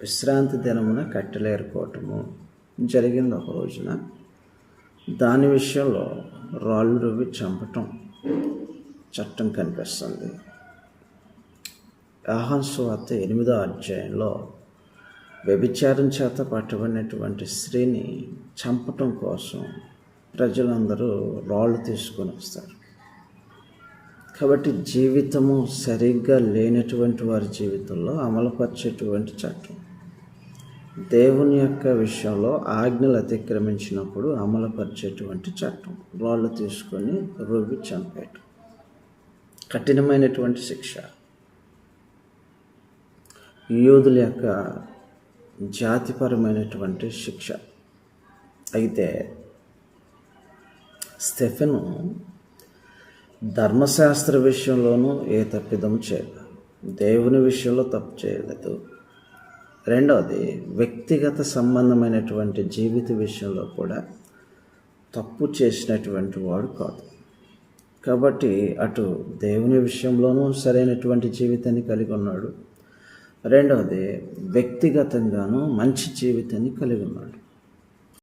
విశ్రాంతి దినమున కట్టెలు ఏరుకోవటము జరిగింది ఒక రోజున. దాని విషయంలో రాళ్ళు రువ్వి చంపటం చట్టం కనిపిస్తుంది. యోహాను సువార్త 8వ అధ్యాయంలో వ్యభిచారం చేత పట్టబడినటువంటి స్త్రీని చంపటం కోసం ప్రజలందరూ రాళ్ళు తీసుకొని వస్తారు. కాబట్టి జీవితము సరిగ్గా లేనటువంటి వారి జీవితంలో అమలుపరిచేటువంటి చట్టం, దేవుని యొక్క విషయంలో ఆజ్ఞలు అతిక్రమించినప్పుడు అమలుపరిచేటువంటి చట్టం, రాళ్ళు తీసుకొని రువ్వి చంపేయటం, కఠినమైనటువంటి శిక్ష. యూదుల యొక్క జాతిపరమైనటువంటి శిక్ష. అయితే స్టెఫెను ధర్మశాస్త్ర విషయంలోనూ ఏ తప్పిదం చేయలేదు, దేవుని విషయంలో తప్పు చేయలేదు. రెండవది, వ్యక్తిగత సంబంధమైనటువంటి జీవిత విషయంలో కూడా తప్పు చేసినటువంటి వాడు కాదు. కాబట్టి అటు దేవుని విషయంలోనూ సరైనటువంటి జీవితాన్ని కలిగి ఉన్నాడు, రెండవది వ్యక్తిగతంగానూ మంచి జీవితాన్ని కలిగి ఉన్నాడు.